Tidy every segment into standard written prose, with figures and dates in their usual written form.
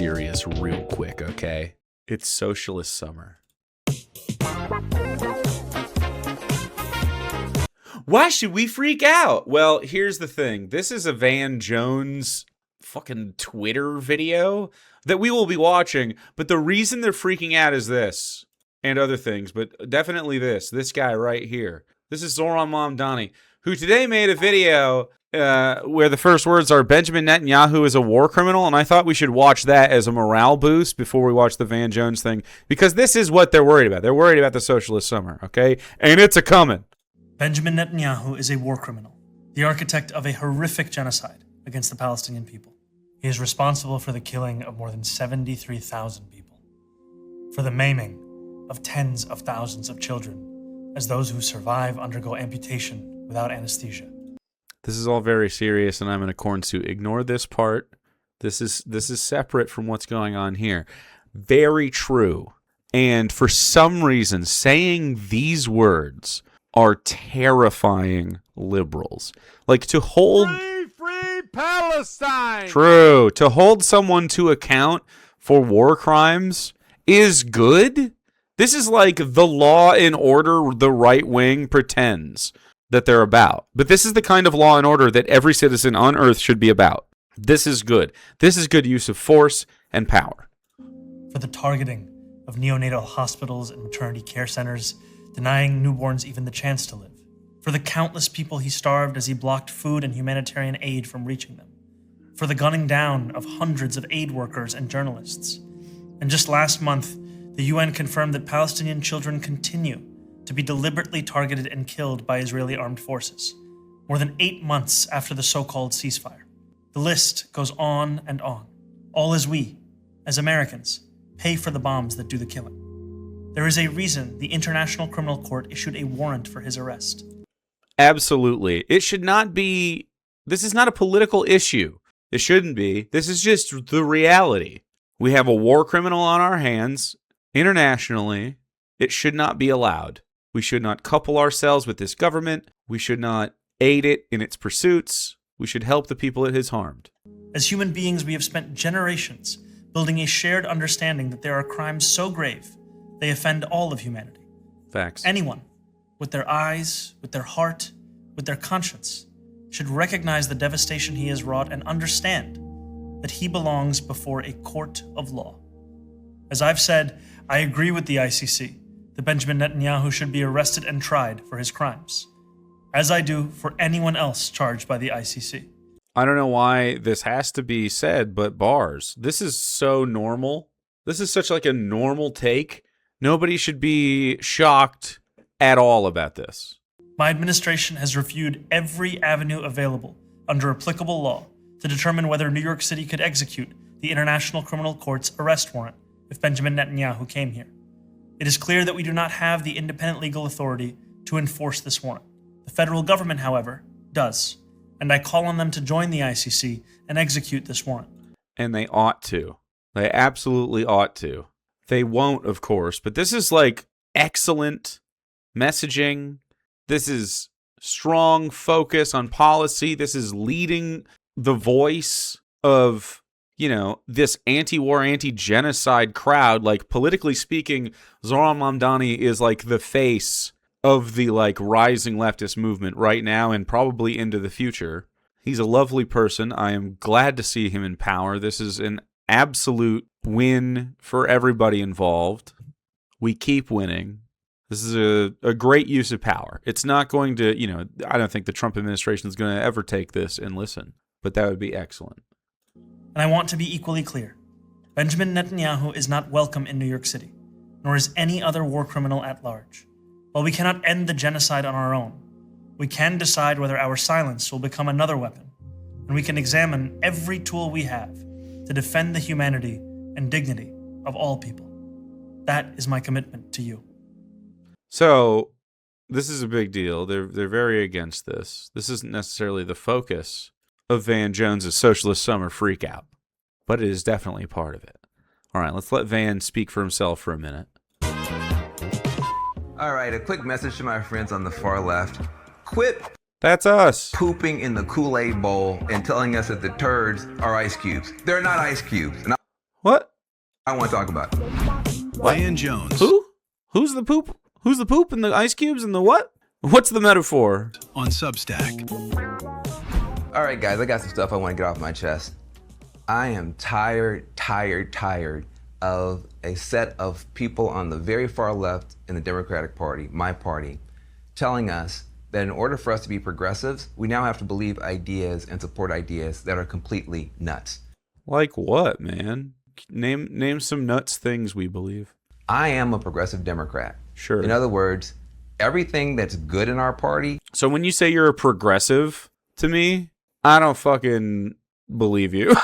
serious real quick, okay? It's socialist summer. Why should we freak out? Well, here's the thing. This is a Van Jones fucking Twitter video that we will be watching, but the reason they're freaking out is this, and other things, but definitely this guy right here. This is Zoran Mamdani, who today made a video where the first words are Benjamin Netanyahu is a war criminal, and I thought we should watch that as a morale boost before we watch the Van Jones thing, because this is what they're worried about. They're worried about the socialist summer, okay? And it's a coming. Benjamin Netanyahu is a war criminal, the architect of a horrific genocide against the Palestinian people. He is responsible for the killing of more than 73,000 people, for the maiming of tens of thousands of children, as those who survive undergo amputation without anesthesia. This is all very serious, and I'm in accordance to ignore this part. This is separate from what's going on here. Very true. And for some reason, saying these words are terrifying liberals. Like, to hold... Free Palestine! True. To hold someone to account for war crimes is good. This is like the law and order the right wing pretends that they're about. But this is the kind of law and order that every citizen on earth should be about. This is good. This is good use of force and power. For the targeting of neonatal hospitals and maternity care centers, denying newborns even the chance to live. For the countless people he starved as he blocked food and humanitarian aid from reaching them. For the gunning down of hundreds of aid workers and journalists. And just last month, the UN confirmed that Palestinian children continue to be deliberately targeted and killed by Israeli armed forces, more than 8 months after the so-called ceasefire. The list goes on and on, all as we, as Americans, pay for the bombs that do the killing. There is a reason the International Criminal Court issued a warrant for his arrest. Absolutely. It should not be... This is not a political issue. It shouldn't be. This is just the reality. We have a war criminal on our hands, internationally. It should not be allowed. We should not couple ourselves with this government. We should not aid it in its pursuits. We should help the people it has harmed. As human beings, we have spent generations building a shared understanding that there are crimes so grave they offend all of humanity. Facts. Anyone, with their eyes, with their heart, with their conscience, should recognize the devastation he has wrought and understand that he belongs before a court of law. As I've said, I agree with the ICC that Benjamin Netanyahu should be arrested and tried for his crimes, as I do for anyone else charged by the ICC. I don't know why this has to be said, but bars. This is so normal. This is such like a normal take. Nobody should be shocked at all about this. My administration has reviewed every avenue available under applicable law to determine whether New York City could execute the International Criminal Court's arrest warrant if Benjamin Netanyahu came here. It is clear that we do not have the independent legal authority to enforce this warrant. The federal government, however, does, and I call on them to join the ICC and execute this warrant. And they ought to. They absolutely ought to. They won't, of course, but this is like excellent messaging. This is strong focus on policy. This is leading the voice of, you know, this anti-war, anti-genocide crowd. Like, politically speaking, Zoran Mamdani is like the face of the like rising leftist movement right now and probably into the future. He's a lovely person. I am glad to see him in power. This is an absolute win for everybody involved. We keep winning. This is a great use of power. It's not going to, you know, I don't think the Trump administration is going to ever take this and listen, but that would be excellent. And I want to be equally clear. Benjamin Netanyahu is not welcome in New York City, nor is any other war criminal at large. While we cannot end the genocide on our own, we can decide whether our silence will become another weapon, and we can examine every tool we have to defend the humanity and dignity of all people. That is my commitment to you. So, this is a big deal. They're very against this. This isn't necessarily the focus of Van Jones' Socialist Summer freakout, but it is definitely a part of it. All right, let's let Van speak for himself for a minute. All right, a quick message to my friends on the far left. Quit That's us. pooping in the Kool-Aid bowl and telling us that the turds are ice cubes. They're not ice cubes. And What? I want to talk about. Van Jones. Who? Who's the poop? Who's the poop and the ice cubes and the what? What's the metaphor? On Substack. All right, guys, I got some stuff I want to get off my chest. I am tired of a set of people on the very far left in the Democratic Party, my party, telling us that in order for us to be progressives, we now have to believe ideas and support ideas that are completely nuts. Like what, man? Name some nuts things we believe. I am a progressive Democrat. Sure. In other words, everything that's good in our party. So when you say you're a progressive to me, I don't fucking believe you.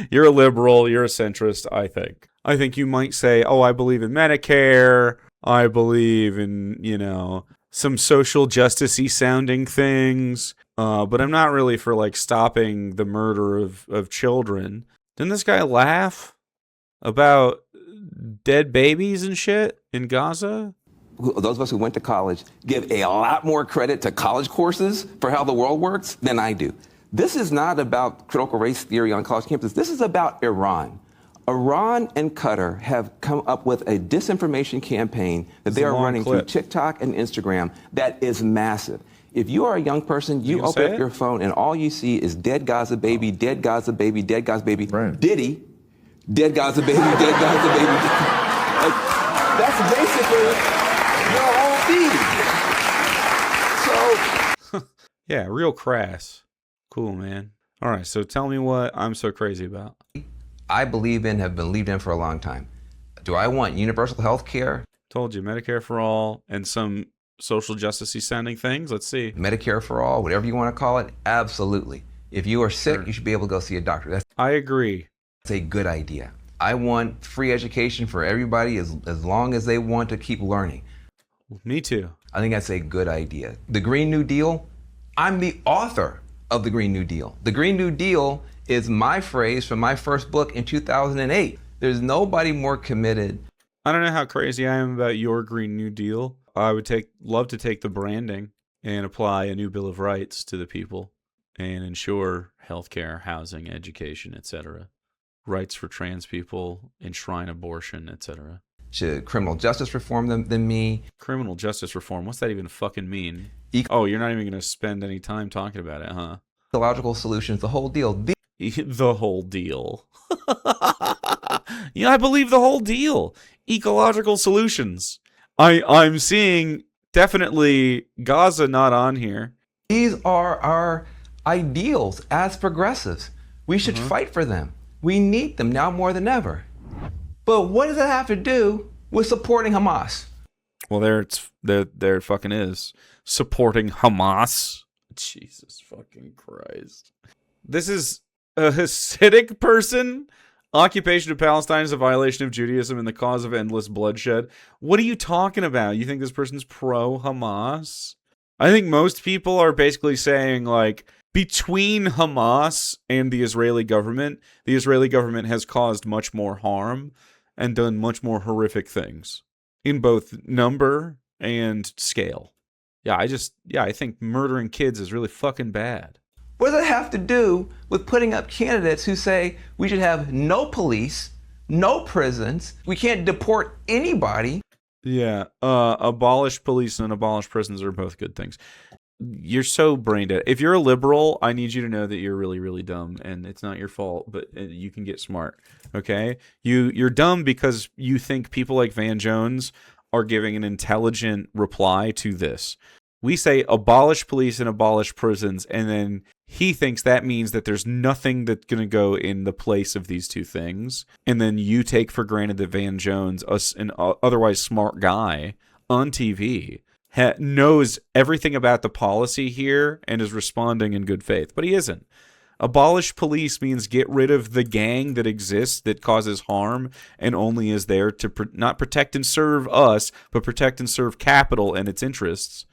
You're a liberal, you're a centrist, I think. I think you might say, oh, I believe in Medicare, I believe in, some social justice-y sounding things, but I'm not really for, like, stopping the murder of children. Didn't this guy laugh about dead babies and shit in Gaza? Those of us who went to college give a lot more credit to college courses for how the world works than I do. This is not about critical race theory on college campuses. This is about Iran. Iran and Qatar have come up with a disinformation campaign that they are running through TikTok and Instagram that is massive. If you are a young person, you open up your phone and all you see is dead Gaza baby, dead Gaza baby, dead Gaza baby, right. Diddy, dead Gaza baby, dead Gaza baby. Like, that's basically your whole feed. So, yeah, real crass. Cool, man. All right, so tell me what I'm so crazy about. I believe in, have believed in for a long time. Do I want universal health care? Told you, Medicare for all and some social justice-y sounding things. Let's see. Medicare for all, whatever you want to call it, absolutely. If you are sick, Sure. you should be able to go see a doctor. I agree. That's a good idea. I want free education for everybody as long as they want to keep learning. Me too. I think that's a good idea. The Green New Deal, I'm the author of the Green New Deal. The Green New Deal is my phrase from my first book in 2008. There's nobody more committed. I don't know how crazy I am about your Green New Deal. I would love to take the branding and apply a new Bill of Rights to the people and ensure healthcare, housing, education, etc. Rights for trans people, enshrine abortion, etc. Should criminal justice reform than me? Criminal justice reform, what's that even fucking mean? Oh, you're not even going to spend any time talking about it, huh? Ecological solutions, the whole deal. The whole deal. Yeah, I believe the whole deal. Ecological solutions. I'm seeing definitely Gaza not on here. These are our ideals as progressives. We should fight for them. We need them now more than ever. But what does that have to do with supporting Hamas? Well, there it fucking is. Supporting Hamas. Jesus fucking Christ. This is a Hasidic person. Occupation of Palestine is a violation of Judaism and the cause of endless bloodshed. What are you talking about? You think this person's pro-Hamas? I think most people are basically saying, like, between Hamas and the Israeli government has caused much more harm and done much more horrific things in both number and scale. Yeah, I think murdering kids is really fucking bad. What does that have to do with putting up candidates who say we should have no police, no prisons, we can't deport anybody? Yeah, abolish police and abolish prisons are both good things. You're so brain dead. If you're a liberal, I need you to know that you're really, really dumb, and it's not your fault, but you can get smart, okay? You're dumb because you think people like Van Jones are giving an intelligent reply to this. We say abolish police and abolish prisons, and then he thinks that means that there's nothing that's going to go in the place of these two things. And then you take for granted that Van Jones, an otherwise smart guy on TV, knows everything about the policy here and is responding in good faith. But he isn't. Abolish police means get rid of the gang that exists that causes harm and only is there to not protect and serve us, but protect and serve capital and its interests.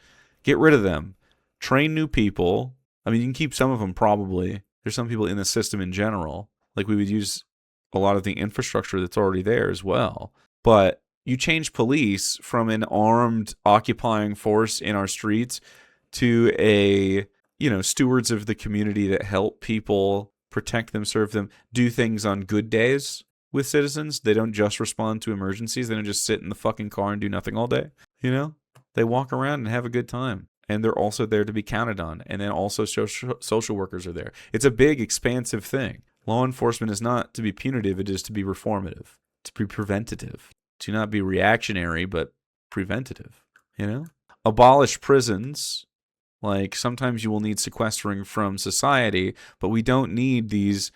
Get rid of them. Train new people. I mean, you can keep some of them probably. There's some people in the system in general. Like, we would use a lot of the infrastructure that's already there as well. But you change police from an armed occupying force in our streets to a, stewards of the community that help people protect them, serve them, do things on good days with citizens. They don't just respond to emergencies. They don't just sit in the fucking car and do nothing all day. They walk around and have a good time. And they're also there to be counted on. And then also social workers are there. It's a big, expansive thing. Law enforcement is not to be punitive. It is to be reformative, to be preventative, to not be reactionary, but preventative, Abolish prisons. Like, sometimes you will need sequestering from society, but we don't need these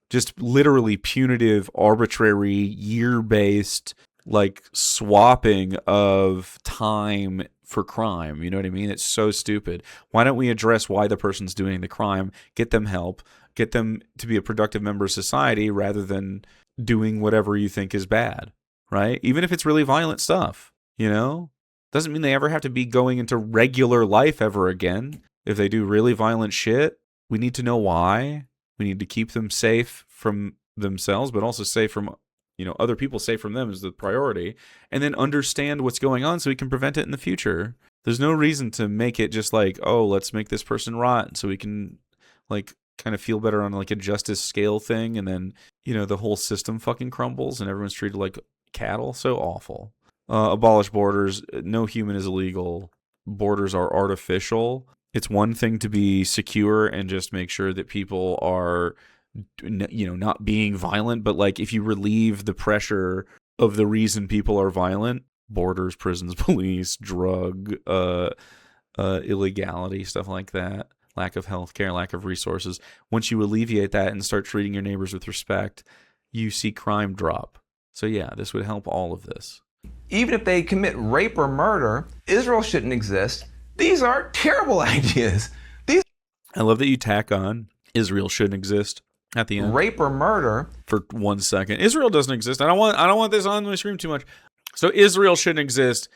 just literally punitive, arbitrary, year-based, like, swapping of time for crime. You know what I mean? It's so stupid. Why don't we address why the person's doing the crime, get them help, get them to be a productive member of society rather than doing whatever you think is bad, right? Even if it's really violent stuff, Doesn't mean they ever have to be going into regular life ever again. If they do really violent shit, we need to know why. We need to keep them safe from themselves, but also safe from, other people, safe from them is the priority. And then understand what's going on so we can prevent it in the future. There's no reason to make it just like, oh, let's make this person rot so we can, like, kind of feel better on, like, a justice scale thing. And then, the whole system fucking crumbles and everyone's treated like cattle. So awful. Abolish borders. No human is illegal. Borders are artificial. It's one thing to be secure and just make sure that people are, not being violent. But, like, if you relieve the pressure of the reason people are violent, borders, prisons, police, drug, illegality, stuff like that, lack of healthcare, lack of resources. Once you alleviate that and start treating your neighbors with respect, you see crime drop. So yeah, this would help all of this. Even if they commit rape or murder, Israel shouldn't exist. These are terrible ideas. I love that you tack on Israel shouldn't exist at the end. Rape or murder. For 1 second. Israel doesn't exist. I don't want this on my screen too much. So Israel shouldn't exist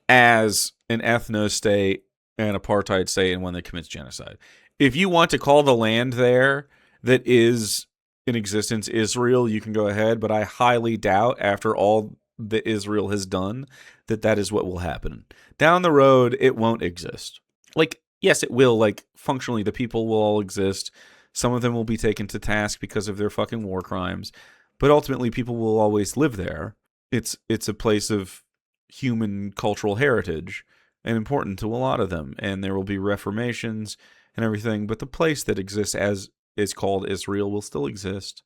as an ethno-state, an apartheid state, and one that commits genocide. If you want to call the land there that is in existence Israel, you can go ahead, but I highly doubt, after all that Israel has done, that is what will happen. Down the road, it won't exist. Like, yes, it will. Like, functionally, the people will all exist. Some of them will be taken to task because of their fucking war crimes, but ultimately, people will always live there. It's a place of human cultural heritage and important to a lot of them, and there will be reformations and everything, but the place that exists as is called Israel will still exist.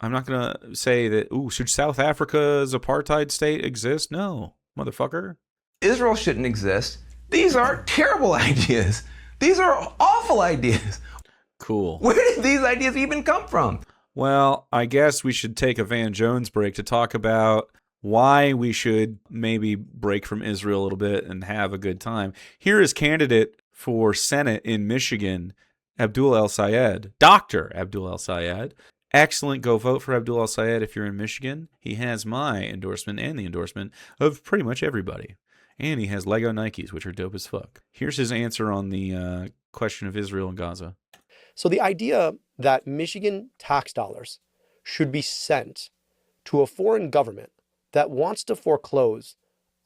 I'm not going to say that, should South Africa's apartheid state exist? No, motherfucker. Israel shouldn't exist. These are terrible ideas. These are awful ideas. Cool. Where did these ideas even come from? Well, I guess we should take a Van Jones break to talk about why we should maybe break from Israel a little bit and have a good time. Here is candidate for Senate in Michigan, Abdul El-Sayed, Dr. Abdul El-Sayed. Excellent. Go vote for Abdul El-Sayed if you're in Michigan. He has my endorsement and the endorsement of pretty much everybody. And he has Lego Nikes, which are dope as fuck. Here's his answer on the question of Israel and Gaza. So the idea that Michigan tax dollars should be sent to a foreign government that wants to foreclose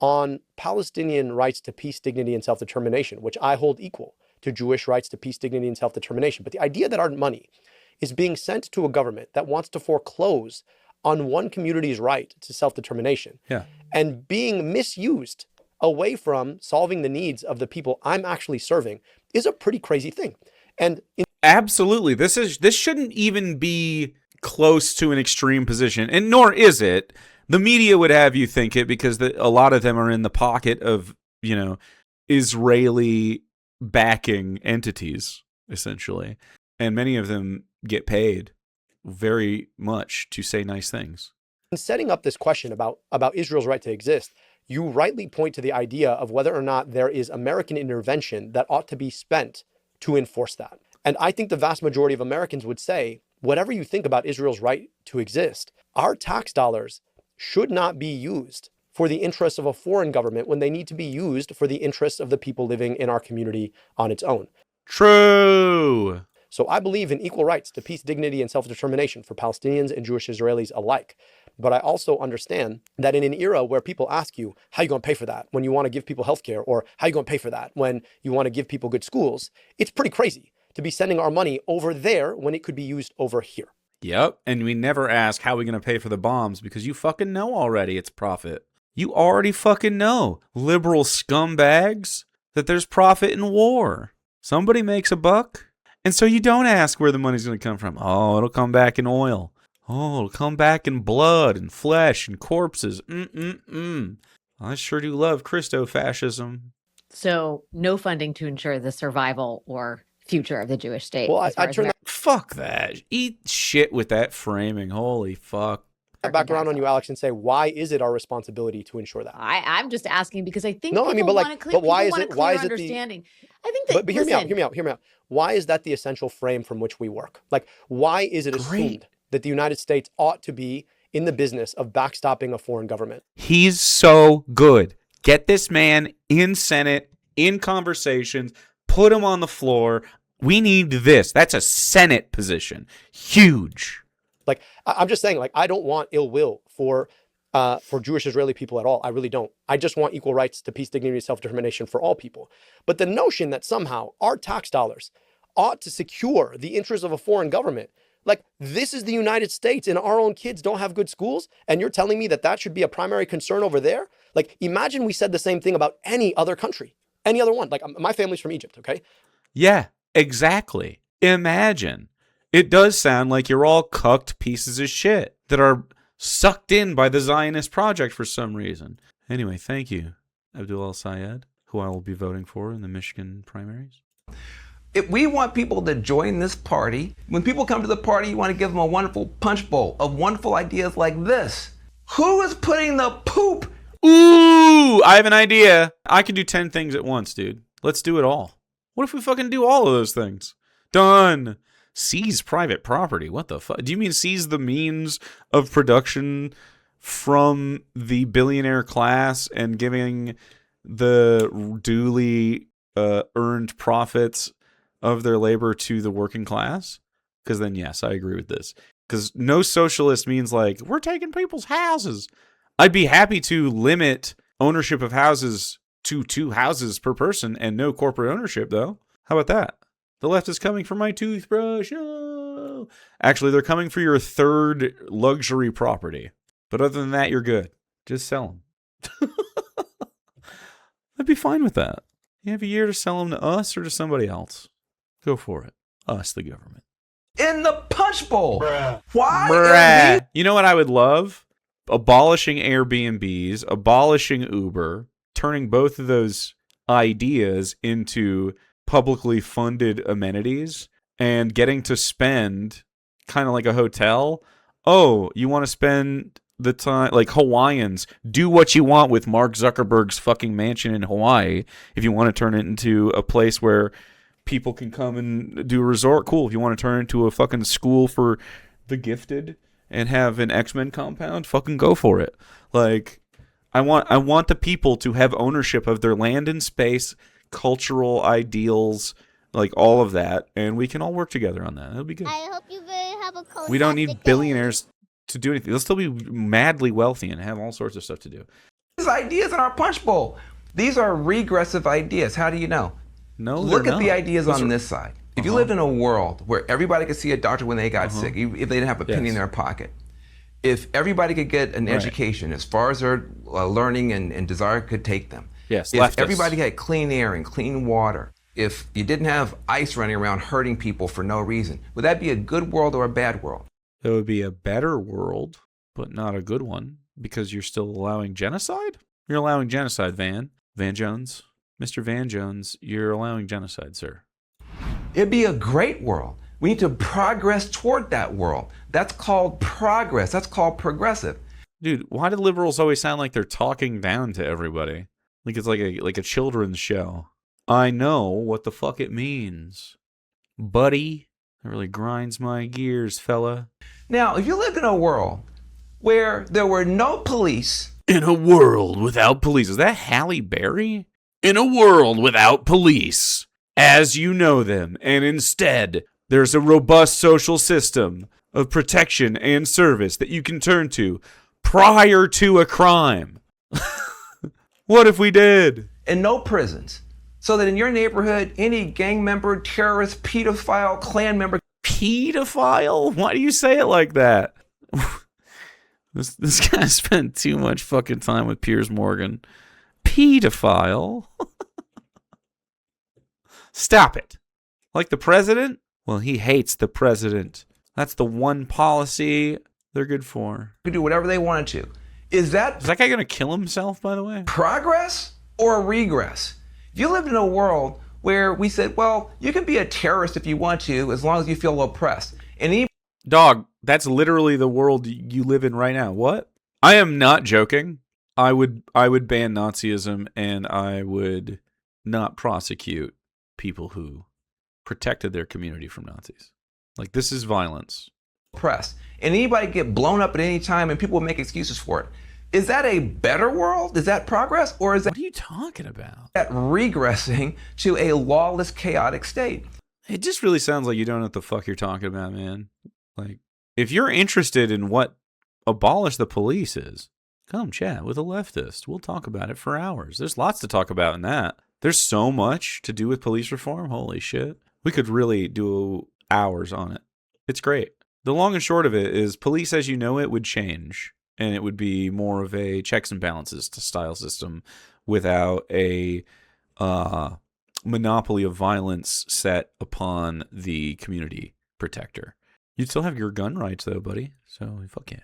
on Palestinian rights to peace, dignity, and self-determination, which I hold equal to Jewish rights to peace, dignity, and self-determination. But the idea that our money is being sent to a government that wants to foreclose on one community's right to self-determination and being misused away from solving the needs of the people I'm actually serving is a pretty crazy thing. And absolutely, this shouldn't even be close to an extreme position, and nor is it. The media would have you think it because a lot of them are in the pocket of, Israeli backing entities, essentially. And many of them get paid very much to say nice things. In setting up this question about Israel's right to exist, you rightly point to the idea of whether or not there is American intervention that ought to be spent to enforce that. And I think the vast majority of Americans would say, whatever you think about Israel's right to exist, our tax dollars should not be used for the interests of a foreign government when they need to be used for the interests of the people living in our community on its own. True. So I believe in equal rights to peace, dignity, and self-determination for Palestinians and Jewish Israelis alike. But I also understand that in an era where people ask you, how are you going to pay for that when you want to give people healthcare, or how are you going to pay for that when you want to give people good schools, it's pretty crazy to be sending our money over there when it could be used over here. Yep. And we never ask how we're going to pay for the bombs because you fucking know already it's profit. You already fucking know, liberal scumbags, that there's profit in war. Somebody makes a buck. And so you don't ask where the money's going to come from. Oh, it'll come back in oil. Oh, it'll come back in blood and flesh and corpses. I sure do love Christo-fascism. So no funding to ensure the survival or future of the Jewish state. Well, I turn that Fuck that. Eat shit with that framing. Holy fuck. back around on you, Alex, and say, why is it our responsibility to ensure that? I'm just asking because I think no, I mean, but like, but why is it? Why is it understanding? I think that. But hear me out. Why is that the essential frame from which we work? Like, why is it assumed that the United States ought to be in the business of backstopping a foreign government? He's so good. Get this man in Senate, in conversations, put him on the floor. We need this. That's a Senate position. Huge. Like, I'm just saying, like, I don't want ill will for Jewish Israeli people at all. I really don't. I just want equal rights to peace, dignity, and self-determination for all people. But the notion that somehow our tax dollars ought to secure the interests of a foreign government, like, this is the United States and our own kids don't have good schools, and you're telling me that that should be a primary concern over there? Like, imagine we said the same thing about any other country, any other one. Like, my family's from Egypt, okay? Yeah, exactly. Imagine. It does sound like you're all cucked pieces of shit that are sucked in by the Zionist project for some reason. Anyway, thank you, Abdul El-Sayed, who I will be voting for in the Michigan primaries. If we want people to join this party, when people come to the party, you want to give them a wonderful punch bowl of wonderful ideas like this. Who is putting the poop? Ooh, I have an idea. I can do 10 things at once, dude. Let's do it all. What if we fucking do all of those things? Done. Seize private property. What the fuck? Do you mean seize the means of production from the billionaire class and giving the duly earned profits of their labor to the working class? Because then, yes, I agree with this. Because no socialist means like, we're taking people's houses. I'd be happy to limit ownership of houses to 2 houses per person and no corporate ownership, though. How about that? The left is coming for my toothbrush. Oh. Actually, they're coming for your 3rd luxury property. But other than that, you're good. Just sell them. I'd be fine with that. You have a year to sell them to us or to somebody else. Go for it. Us, the government. In the punch bowl. Bruh. Why? Bruh. You know what I would love? Abolishing Airbnbs, abolishing Uber, turning both of those ideas into publicly funded amenities and getting to spend kind of like a hotel. Oh, you want to spend the time like Hawaiians, do what you want with Mark Zuckerberg's fucking mansion in Hawaii. If you want to turn it into a place where people can come and do a resort, cool. If you want to turn it into a fucking school for the gifted and have an X-Men compound, fucking go for it. Like, I want the people to have ownership of their land and space, cultural ideals, like all of that, and we can all work together on that. That'll be good. I hope you have a cool. We don't need billionaires to do anything. They'll still be madly wealthy and have all sorts of stuff to do. These ideas in our punch bowl. These are regressive ideas. How do you know? No, Look at the not. ideas on this side. If you lived in a world where everybody could see a doctor when they got sick, if they didn't have a penny in their pocket, if everybody could get an education as far as their learning and desire could take them, yes, if leftists. everybody had clean air and clean water, if you didn't have ICE running around hurting people for no reason, would that be a good world or a bad world? It would be a better world, but not a good one, because you're still allowing genocide? You're allowing genocide, Van Jones. Mr. Van Jones, you're allowing genocide, sir. It'd be a great world. We need to progress toward that world. That's called progress. That's called progressive. Dude, why do liberals always sound like they're talking down to everybody? Like it's like a children's show. I know what the fuck it means. Buddy, that really grinds my gears, fella. Now, if you lived in a world where there were no police. In a world without police. Is that Halle Berry? In a world without police, as you know them, and instead, there's a robust social system of protection and service that you can turn to prior to a crime. What if we did? And no prisons. so that in your neighborhood, any gang member, terrorist, pedophile, Klan member. Pedophile? Why do you say it like that? This guy spent too much fucking time with Piers Morgan. Pedophile? Stop it. Like the president? Well, he hates the president. That's the one policy they're good for. Could do whatever they wanted to. Is that guy going to kill himself, by the way? progress or regress? If you lived in a world where we said, well, you can be a terrorist if you want to, as long as you feel oppressed. And even Dog, that's literally the world you live in right now. What? I am not joking. I would ban Nazism, and I would not prosecute people who protected their community from Nazis. Like, this is violence. oppressed, and anybody get blown up at any time and people make excuses for it. Is that a better world? Is that progress? Or is What are you talking about? that regressing to a lawless, chaotic state? It just really sounds like you don't know what the fuck you're talking about, man. Like, if you're interested in what abolish the police is, come chat with a leftist. We'll talk about it for hours. There's lots to talk about in that. There's so much to do with police reform. Holy shit. We could really do hours on it. It's great. The long and short of it is police as you know it would change, and it would be more of a checks and balances style system without a monopoly of violence set upon the community protector. You'd still have your gun rights though, buddy. So fuck yeah.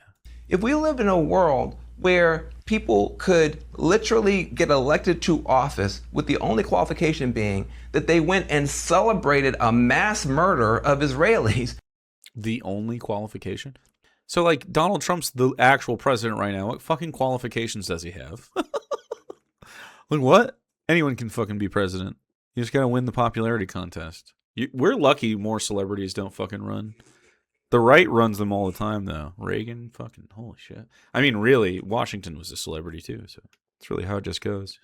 If we lived in a world where people could literally get elected to office with the only qualification being that they went and celebrated a mass murder of Israelis. The only qualification? So, like, Donald Trump's the actual president right now. What fucking qualifications does he have? Like, what? Anyone can fucking be president. You just gotta win the popularity contest. We're lucky more celebrities don't fucking run. The right runs them all the time, though. Reagan, fucking, holy shit. I mean, really, Washington was a celebrity, too, so it's really how it just goes.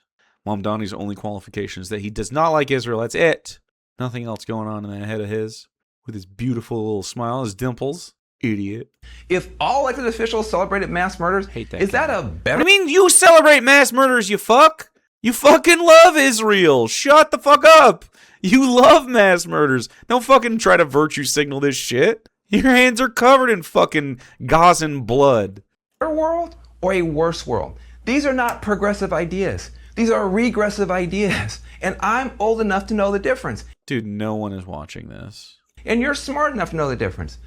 Mom Donnie's only qualification is that he does not like Israel. That's it. Nothing else going on in that head of his. With his beautiful little smile, his dimples. Idiot. If all elected officials celebrated mass murders, Hate that is guy. that a better? I mean, you celebrate mass murders, you fuck. You fucking love Israel. Shut the fuck up. You love mass murders. Don't fucking try to virtue signal this shit. Your hands are covered in fucking Gazan blood. World or a worse world? These are not progressive ideas. These are regressive ideas. And I'm old enough to know the difference. Dude, no one is watching this. And you're smart enough to know the difference.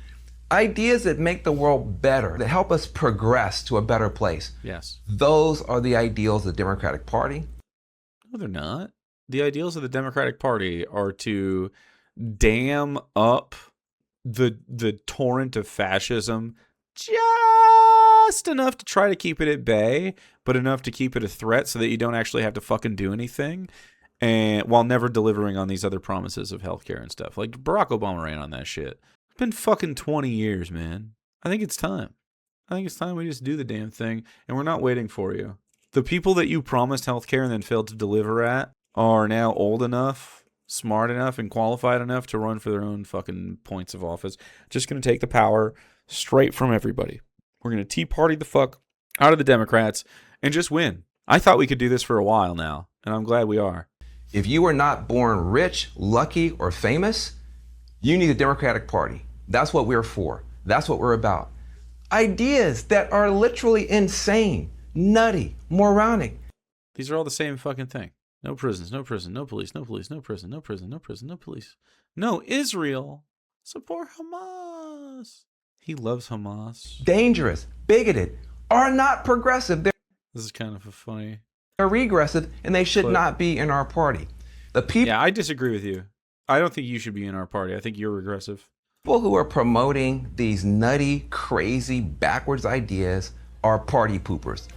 Ideas that make the world better, that help us progress to a better place. Yes. Those are the ideals of the Democratic Party. No, they're not. The ideals of the Democratic Party are to dam up the torrent of fascism just enough to try to keep it at bay, but enough to keep it a threat so that you don't actually have to fucking do anything, and while never delivering on these other promises of healthcare and stuff. Like Barack Obama ran on that shit. It's been fucking 20 years, man. I think it's time. I think it's time we just do the damn thing, and we're not waiting for you. The people that you promised healthcare and then failed to deliver at are now old enough, smart enough, and qualified enough to run for their own fucking points of office. Just going to take the power straight from everybody. We're going to Tea Party the fuck out of the Democrats and just win. I thought we could do this for a while now, and I'm glad we are. If you were not born rich, lucky, or famous, you need the Democratic Party. That's what we're for. That's what we're about. Ideas that are literally insane, nutty, moronic. These are all the same fucking thing. No prisons, no prison, no police, no police, no prison, no prison, no prison, no police. No Israel. Support Hamas. He loves Hamas. Dangerous, bigoted, are not progressive. They're This is kind of a funny... regressive, and they should But- not be in our party. The people Yeah, I disagree with you. I don't think you should be in our party. I think you're regressive. who are promoting these nutty, crazy, backwards ideas are party poopers.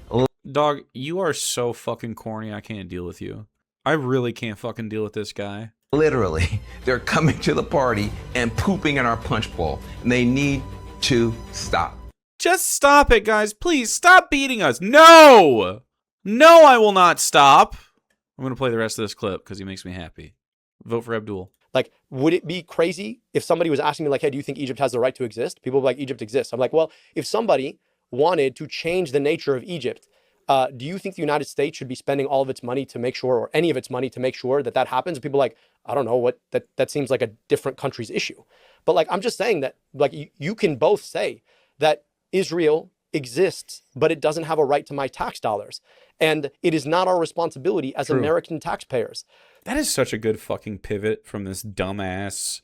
Dog, you are so fucking corny. I can't deal with you. I really can't fucking deal with this guy. Literally, they're coming to the party and pooping in our punch bowl, and they need to stop. Just stop it, guys. Please stop beating us. No! No, I will not stop. I'm going to play the rest of this clip because he makes me happy. Vote for Abdul. Like, would it be crazy if somebody was asking me, like, hey, do you think Egypt has the right to exist? People would be like, Egypt exists. I'm like, well, if somebody wanted to change the nature of Egypt, do you think the United States should be spending all of its money to make sure, or any of its money to make sure that that happens? And people are like, I don't know, what that seems like a different country's issue. But like, I'm just saying that like you can both say that Israel exists, but it doesn't have a right to my tax dollars. And it is not our responsibility as American taxpayers. That is such a good fucking pivot from this dumbass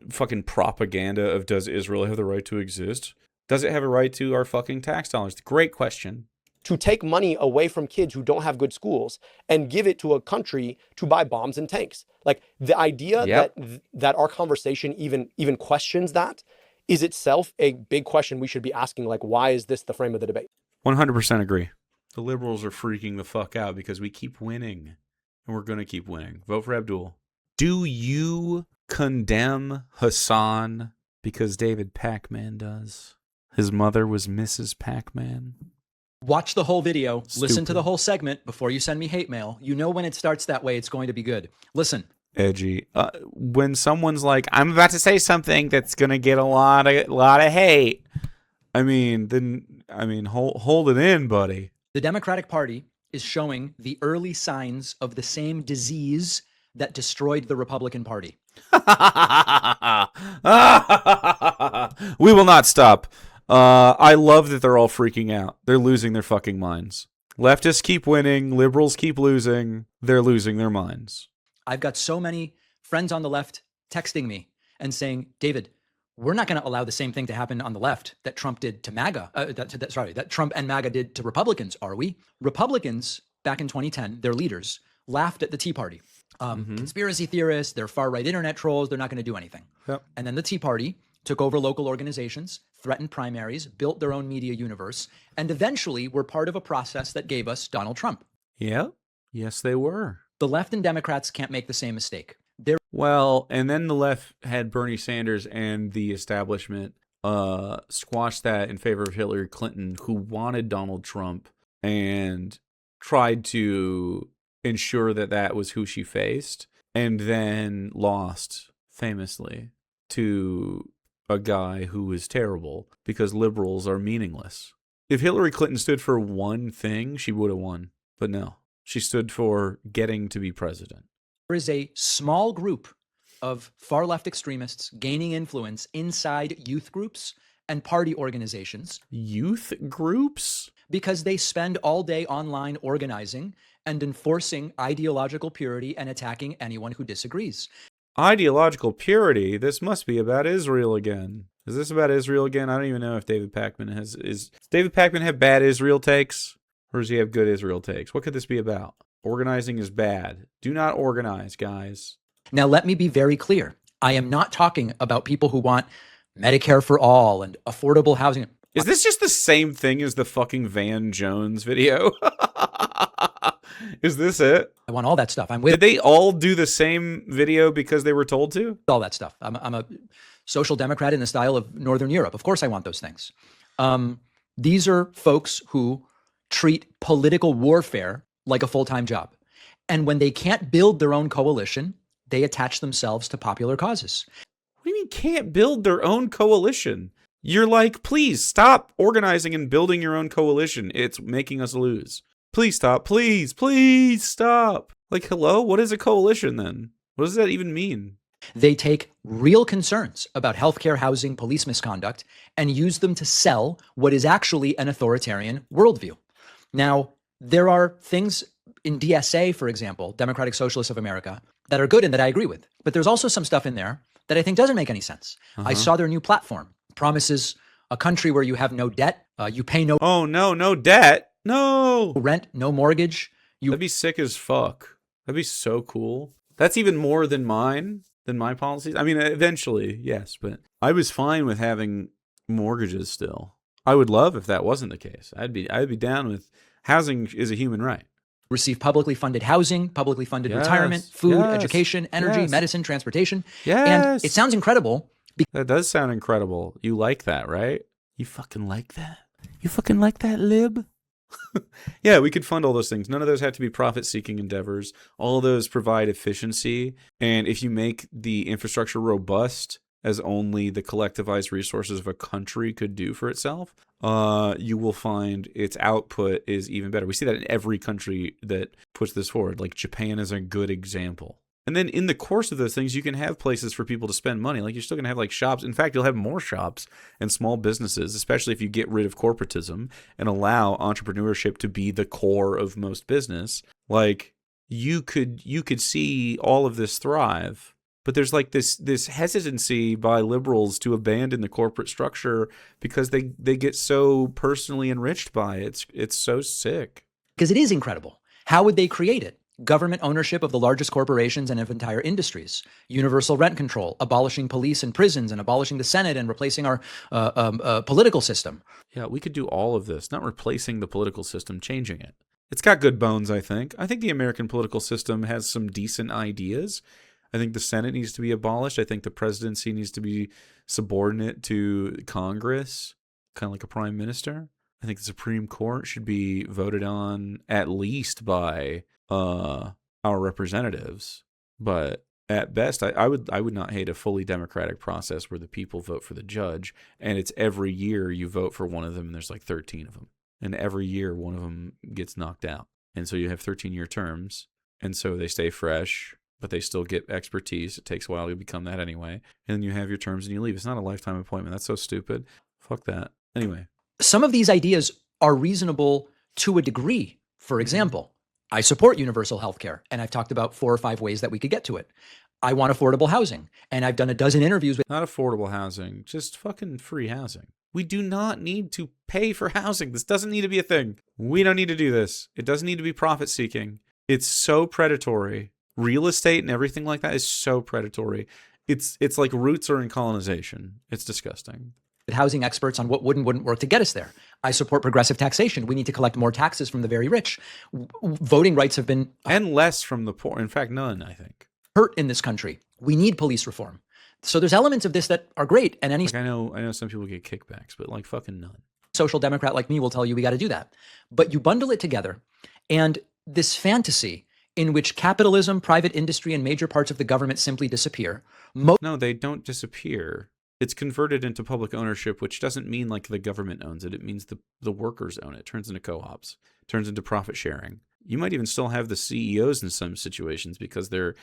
fucking propaganda of does Israel have the right to exist? Does it have a right to our fucking tax dollars? Great question. To take money away from kids who don't have good schools and give it to a country to buy bombs and tanks. Like the idea that our conversation even questions that is itself a big question we should be asking. Like, why is this the frame of the debate? 100% agree. The liberals are freaking the fuck out because we keep winning. And we're going to keep winning. Vote for Abdul. Do you condemn Hassan because David Pakman does? His mother was Mrs. Pakman. Watch the whole video. Stupid. Listen to the whole segment before you send me hate mail. You know when it starts that way, it's going to be good. Listen. Edgy. When someone's like, I'm about to say something that's going to get a lot of hate. Hold it in, buddy. The Democratic Party is showing the early signs of the same disease that destroyed the Republican Party. We will not stop. I love that they're all freaking out. They're losing their fucking minds. Leftists keep winning. Liberals keep losing. They're losing their minds. I've got so many friends on the left texting me and saying, David, we're not going to allow the same thing to happen on the left that Trump did to MAGA. That Trump and MAGA did to Republicans, are we? Republicans, back in 2010, their leaders laughed at the Tea Party. Conspiracy theorists, they're far-right internet trolls, they're not going to do anything. Yep. And then the Tea Party took over local organizations, threatened primaries, built their own media universe, and eventually were part of a process that gave us Donald Trump. Yeah. Yes, they were. The left and Democrats can't make the same mistake. Well, and then the left had Bernie Sanders and the establishment squash that in favor of Hillary Clinton, who wanted Donald Trump and tried to ensure that that was who she faced, and then lost famously to a guy who was terrible because liberals are meaningless. If Hillary Clinton stood for one thing, she would have won. But no, she stood for getting to be president. There is a small group of far left extremists gaining influence inside youth groups and party organizations. Youth groups? Because they spend all day online organizing and enforcing ideological purity and attacking anyone who disagrees. Ideological purity? This must be about Israel again. Is this about Israel again? I don't even know if David Pakman does David Pakman have bad Israel takes? Or does he have good Israel takes? What could this be about? Organizing is bad. Do not organize, guys. Now, let me be very clear. I am not talking about people who want Medicare for all and affordable housing. Is this just the same thing as the fucking Van Jones video? Is this it? I want all that stuff. I'm with. Did they all do the same video because they were told to? All that stuff. I'm a social democrat in the style of Northern Europe. Of course I want those things. These are folks who treat political warfare like a full-time job. And when they can't build their own coalition, they attach themselves to popular causes. What do you mean can't build their own coalition? You're like, please stop organizing and building your own coalition. It's making us lose. Please stop. Please stop. Like, hello? What is a coalition then? What does that even mean? They take real concerns about healthcare, housing, police misconduct, and use them to sell what is actually an authoritarian worldview. Now, there are things in DSA, for example, Democratic Socialists of America, that are good and that I agree with. But there's also some stuff in there that I think doesn't make any sense. I saw their new platform. Promises a country where you have no debt, you pay no... Oh, no debt. No. Rent, no mortgage. That'd be sick as fuck. That'd be so cool. That's even more than my policies. I mean, eventually, yes, but I was fine with having mortgages still. I would love if that wasn't the case. I'd be down with housing is a human right. Receive publicly funded housing, publicly funded retirement, food, education, energy, medicine, transportation. Yes. And it sounds incredible. That does sound incredible. You like that, right? You fucking like that? You fucking like that, lib? Yeah, we could fund all those things. None of those have to be profit-seeking endeavors. All of those provide efficiency. And if you make the infrastructure robust, as only the collectivized resources of a country could do for itself, you will find its output is even better. We see that in every country that puts this forward. Like Japan is a good example. And then in the course of those things, you can have places for people to spend money. Like you're still going to have like shops. In fact, you'll have more shops and small businesses, especially if you get rid of corporatism and allow entrepreneurship to be the core of most business. Like you could see all of this thrive. But there's like this hesitancy by liberals to abandon the corporate structure because they get so personally enriched by it. It's so sick. Because it is incredible. How would they create it? Government ownership of the largest corporations and of entire industries, universal rent control, abolishing police and prisons, and abolishing the Senate and replacing our political system. Yeah, we could do all of this, not replacing the political system, changing it. It's got good bones, I think. I think the American political system has some decent ideas. I think the Senate needs to be abolished. I think the presidency needs to be subordinate to Congress, kind of like a prime minister. I think the Supreme Court should be voted on at least by our representatives, but at best, I would not hate a fully democratic process where the people vote for the judge, and it's every year you vote for one of them, and there's like 13 of them, and every year one of them gets knocked out, and so you have 13-year terms, and so they stay fresh, but they still get expertise. It takes a while to become that anyway, and then you have your terms and you leave. It's not a lifetime appointment. That's so stupid. Fuck that. Anyway, some of these ideas are reasonable to a degree. For example, I support universal health care, and I've talked about 4 or 5 ways that we could get to it. I want affordable housing, and I've done a dozen interviews with... Not affordable housing, just fucking free housing. We do not need to pay for housing. This doesn't need to be a thing. We don't need to do this. It doesn't need to be profit-seeking. It's so predatory. Real estate and everything like that is so predatory. It's like roots are in colonization. It's disgusting. Housing experts on what would and wouldn't work to get us there. I support progressive taxation. We need to collect more taxes from the very rich. Voting rights have been... And less from the poor. In fact, none, I think. ...hurt in this country. We need police reform. So there's elements of this that are great. And any... Like I know some people get kickbacks, but like fucking none. Social democrat like me will tell you we got to do that. But you bundle it together, and this fantasy in which capitalism, private industry, and major parts of the government simply disappear. No, they don't disappear. It's converted into public ownership, which doesn't mean like the government owns it. It means the workers own it. It turns into co-ops, turns into profit sharing. You might even still have the CEOs in some situations because they're,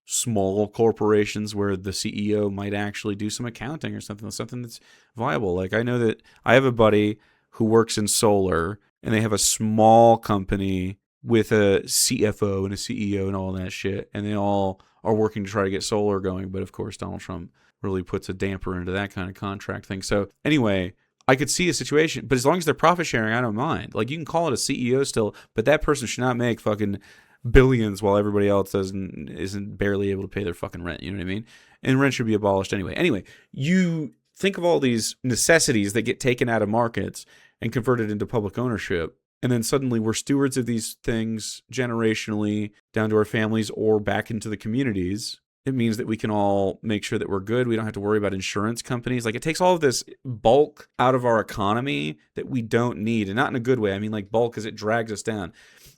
small corporations where the CEO might actually do some accounting or something that's viable. Like I know that I have a buddy who works in solar, and they have a small company with a CFO and a CEO and all that shit, and they all are working to try to get solar going. But of course, Donald Trump really puts a damper into that kind of contract thing. So anyway, I could see a situation, but as long as they're profit sharing, I don't mind. Like you can call it a CEO still, but that person should not make fucking billions while everybody else isn't barely able to pay their fucking rent. You know what I mean? And rent should be abolished anyway. Anyway, you think of all these necessities that get taken out of markets and converted into public ownership. And then suddenly we're stewards of these things generationally down to our families or back into the communities. It means that we can all make sure that we're good. We don't have to worry about insurance companies. Like it takes all of this bulk out of our economy that we don't need. And not in a good way. I mean like bulk as it drags us down.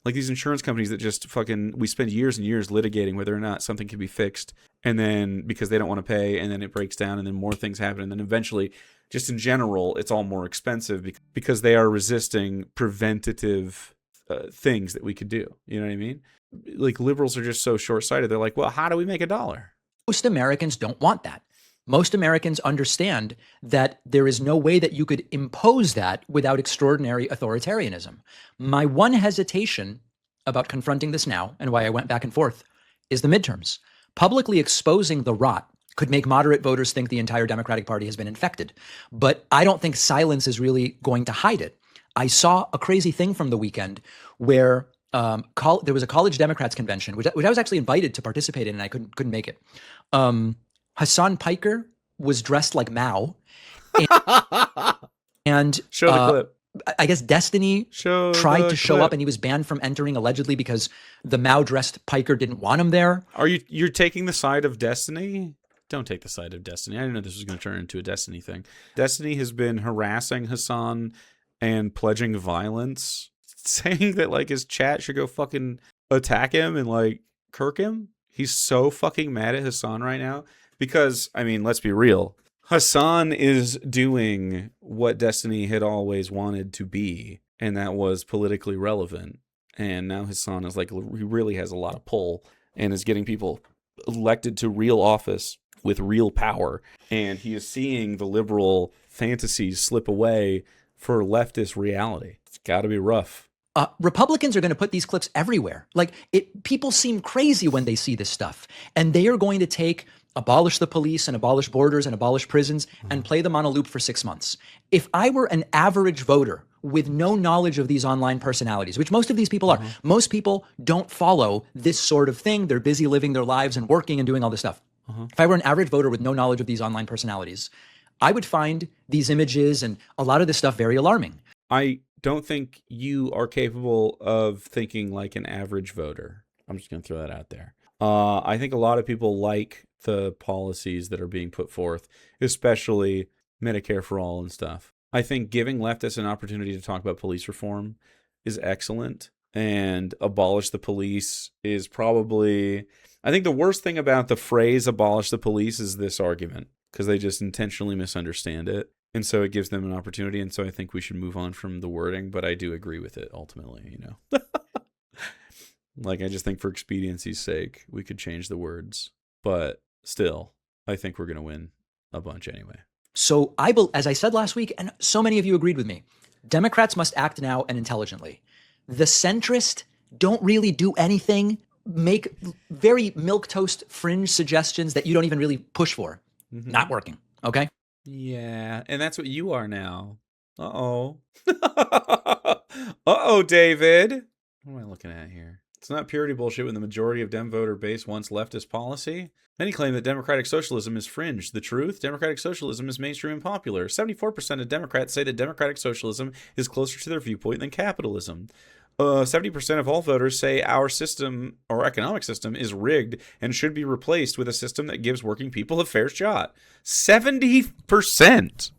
Like these insurance companies that just we spend years and years litigating whether or not something can be fixed. And then because they don't want to pay, and then it breaks down, and then more things happen. And then eventually, just in general, it's all more expensive because they are resisting preventative things that we could do. You know what I mean? Like liberals are just so short-sighted. They're like, well, how do we make $1? Most Americans don't want that. Most Americans understand that there is no way that you could impose that without extraordinary authoritarianism. My one hesitation about confronting this now, and why I went back and forth, is the midterms. Publicly exposing the rot could make moderate voters think the entire Democratic Party has been infected. But I don't think silence is really going to hide it. I saw a crazy thing from the weekend where there was a college Democrats convention, which I was actually invited to participate in, and I couldn't make it. Hassan Piker was dressed like Mao. And show the clip. I guess Destiny tried to show up, and he was banned from entering allegedly because the Mao-dressed Piker didn't want him there. You're taking the side of Destiny? Don't take the side of Destiny. I didn't know this was going to turn into a Destiny thing. Destiny has been harassing Hassan and pledging violence, saying that like his chat should go fucking attack him and like kirk him. He's so fucking mad at Hassan right now Because, I mean, let's be real. Hassan is doing what Destiny had always wanted to be, and that was politically relevant. And now Hassan is like, he really has a lot of pull and is getting people elected to real office with real power. And he is seeing the liberal fantasies slip away for leftist reality. It's got to be rough. Republicans are going to put these clips everywhere. Like, people seem crazy when they see this stuff. And they are going to abolish the police and abolish borders and abolish prisons and play them on a loop for 6 months. If I were an average voter with no knowledge of these online personalities, which most of these people are, most people don't follow this sort of thing. They're busy living their lives and working and doing all this stuff. If I were an average voter with no knowledge of these online personalities, I would find these images and a lot of this stuff very alarming. I don't think you are capable of thinking like an average voter. I'm just going to throw that out there. I think a lot of people like the policies that are being put forth, especially Medicare for all and stuff. I think giving leftists an opportunity to talk about police reform is excellent, and abolish the police is probably... I think the worst thing about the phrase abolish the police is this argument, because they just intentionally misunderstand it. And so it gives them an opportunity. And so I think we should move on from the wording, but I do agree with it ultimately, you know. Like, I just think for expediency's sake, we could change the words. But still, I think we're going to win a bunch anyway. So as I said last week, and so many of you agreed with me, Democrats must act now and intelligently. The centrist don't really do anything, make very milquetoast fringe suggestions that you don't even really push for. Not working, okay? Yeah, and that's what you are now. Uh-oh. Uh-oh, David. What am I looking at here? It's not purity bullshit when the majority of Dem voter base wants leftist policy. Many claim that democratic socialism is fringe. The truth? Democratic socialism is mainstream and popular. 74% of Democrats say that democratic socialism is closer to their viewpoint than capitalism. 70% of all voters say our system, or economic system, is rigged and should be replaced with a system that gives working people a fair shot. 70%!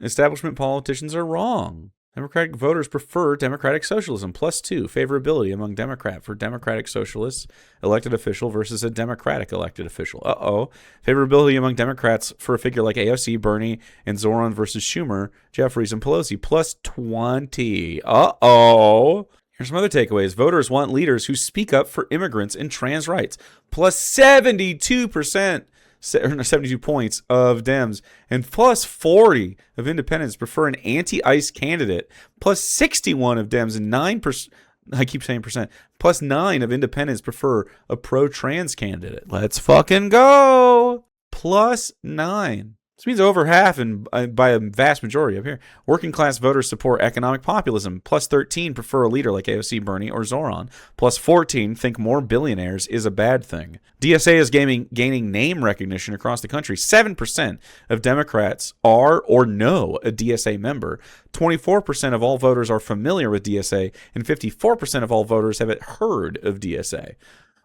Establishment politicians are wrong. Democratic voters prefer democratic socialism. +2, favorability among for democratic socialists elected official versus a democratic elected official. Uh-oh. Favorability among Democrats for a figure like AOC, Bernie, and Zoran versus Schumer, Jeffries, and Pelosi. +20. Uh-oh. Here's some other takeaways. Voters want leaders who speak up for immigrants and trans rights. +72%, 72 points of Dems. And +40 of independents prefer an anti-ICE candidate. +61 of Dems and 9%. I keep saying percent. +9 of independents prefer a pro-trans candidate. Let's fucking go. +9. This means over half, and by a vast majority up here. Working class voters support economic populism. +13 prefer a leader like AOC, Bernie, or Zoran. +14 think more billionaires is a bad thing. DSA is gaining name recognition across the country. 7% of Democrats are or know a DSA member. 24% of all voters are familiar with DSA, and 54% of all voters have heard of DSA.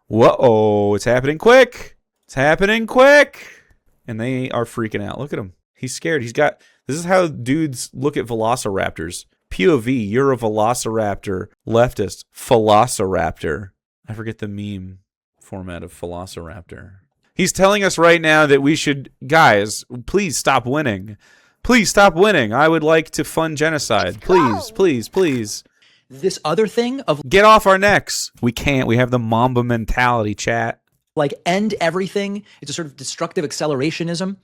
Whoa, it's happening quick. It's happening quick. And they are freaking out. Look at him. He's scared. This is how dudes look at velociraptors. POV, you're a velociraptor. Leftist, velociraptor. I forget the meme format of velociraptor. He's telling us right now that we should, guys, please stop winning. Please stop winning. I would like to fund genocide. Please, please, please. This other thing of get off our necks. We can't. We have the Mamba mentality, chat. Like, end everything. It's a sort of destructive accelerationism.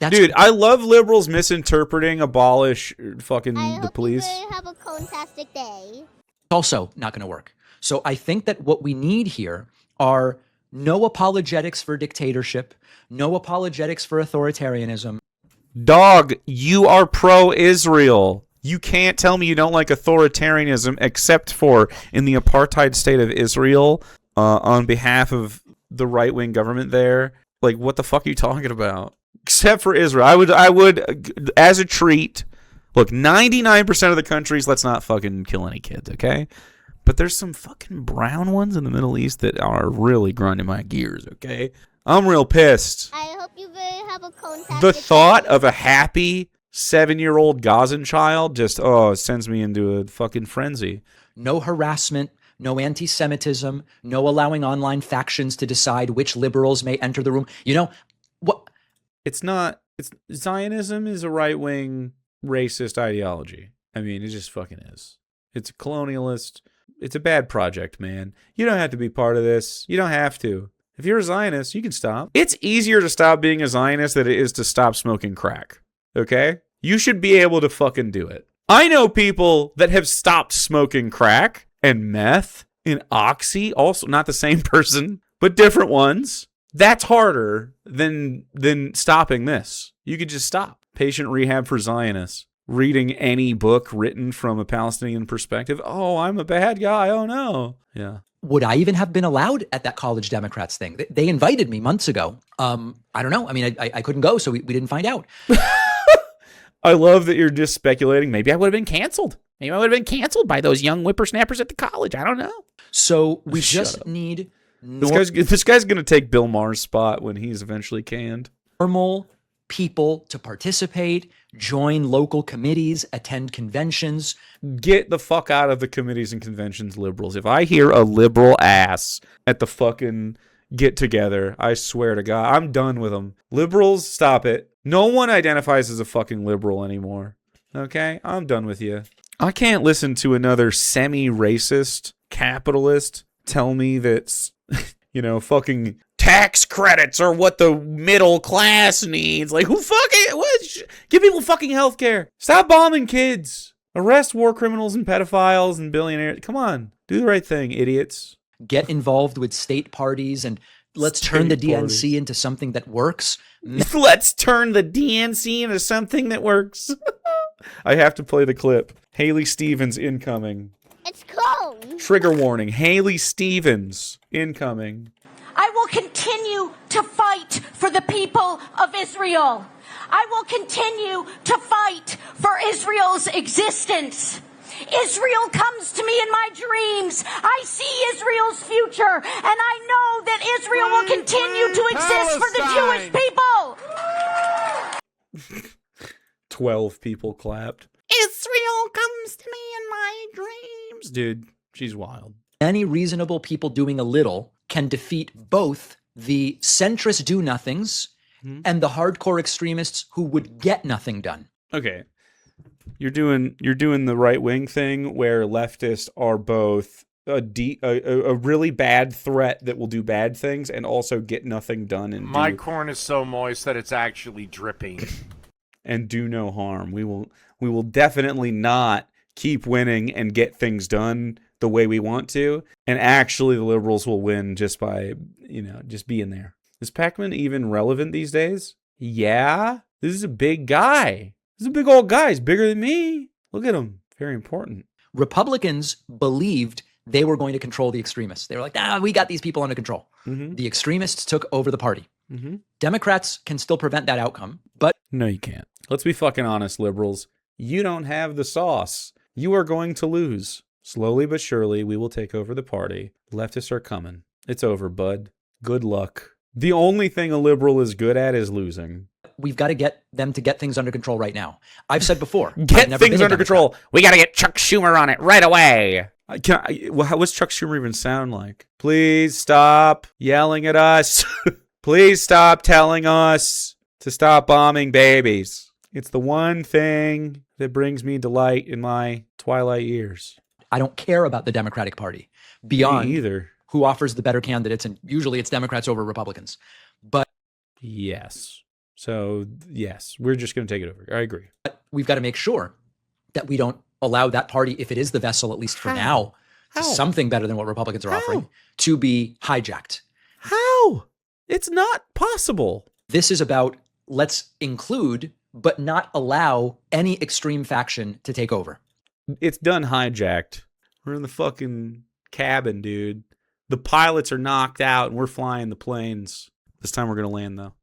Dude, I love liberals misinterpreting abolish fucking the police. I hope you have a fantastic day. Also not going to work. So I think that what we need here are no apologetics for dictatorship, no apologetics for authoritarianism. Dog, you are pro-Israel. You can't tell me you don't like authoritarianism except for in the apartheid state of Israel on behalf of the right-wing government there. Like, what the fuck are you talking about? Except for Israel. I would as a treat, look, 99% of the countries, let's not fucking kill any kids, okay? But there's some fucking brown ones in the Middle East that are really grinding my gears, okay? I'm real pissed. I hope you have a fantastic The thought day. of a happy 7-year-old Gazan child just, sends me into a fucking frenzy. No harassment, no anti-Semitism, no allowing online factions to decide which liberals may enter the room. You know, what? Zionism is a right-wing racist ideology. I mean, it just fucking is. It's a colonialist. It's a bad project, man. You don't have to be part of this. You don't have to. If you're a Zionist, you can stop. It's easier to stop being a Zionist than it is to stop smoking crack. Okay? You should be able to fucking do it. I know people that have stopped smoking crack and meth and oxy, also not the same person, but different ones. That's harder than stopping this. You could just stop. Patient rehab for Zionists. Reading any book written from a Palestinian perspective. Oh, I'm a bad guy. Oh, no. Yeah. Would I even have been allowed at that college Democrats thing? They invited me months ago. I don't know. I mean, I couldn't go, so we didn't find out. I love that you're just speculating. Maybe I would have been canceled. Maybe I would have been canceled by those young whippersnappers at the college. I don't know. So we just need... This guy's going to take Bill Maher's spot when he's eventually canned. Normal people to participate, join local committees, attend conventions. Get the fuck out of the committees and conventions, liberals. If I hear a liberal ass at the fucking get together, I swear to God, I'm done with them. Liberals, stop it. No one identifies as a fucking liberal anymore. Okay? I'm done with you. I can't listen to another semi-racist capitalist tell me that's, fucking tax credits are what the middle class needs. Like, who fucking, what? Give people fucking healthcare. Stop bombing kids. Arrest war criminals and pedophiles and billionaires. Come on. Do the right thing, idiots. Get involved with state parties and let's turn the DNC into something that works. Let's turn the DNC into something that works. I have to play the clip. Haley Stevens incoming. It's cold. Trigger warning. Haley Stevens incoming. I will continue to fight for the people of Israel. I will continue to fight for Israel's existence. Israel comes to me in my dreams. I see Israel's future, and I know that Israel will continue to exist for the Jewish people. 12 people clapped. Israel comes to me in my dreams. Dude, she's wild. Any reasonable people doing a little can defeat both the centrist do-nothings and the hardcore extremists who would get nothing done. Okay. You're doing the right-wing thing where leftists are both a really bad threat that will do bad things and also get nothing done. And my corn is so moist that it's actually dripping. And do no harm. We will definitely not keep winning and get things done the way we want to. And actually the liberals will win just by, just being there. Is Pakman even relevant these days? Yeah. This is a big guy. This is a big old guy. He's bigger than me. Look at him. Very important. Republicans believed they were going to control the extremists. They were like, we got these people under control. Mm-hmm. The extremists took over the party. Mm-hmm. Democrats can still prevent that outcome, but... No, you can't. Let's be fucking honest, liberals. You don't have the sauce. You are going to lose. Slowly but surely, we will take over the party. Leftists are coming. It's over, bud. Good luck. The only thing a liberal is good at is losing. We've got to get them to get things under control right now. I've said before. Get things under control. We got to get Chuck Schumer on it right away. What's Chuck Schumer even sound like? Please stop yelling at us. Please stop telling us to stop bombing babies. It's the one thing that brings me delight in my twilight years. I don't care about the Democratic Party beyond either who offers the better candidates, and usually it's Democrats over Republicans. But yes. So, yes, we're just going to take it over. I agree. But we've got to make sure that we don't allow that party, if it is the vessel, at least for now, to something better than what Republicans are offering, to be hijacked. How? It's not possible. This is about let's include, but not allow any extreme faction to take over. It's done hijacked. We're in the fucking cabin, dude. The pilots are knocked out and we're flying the planes. This time we're going to land, though.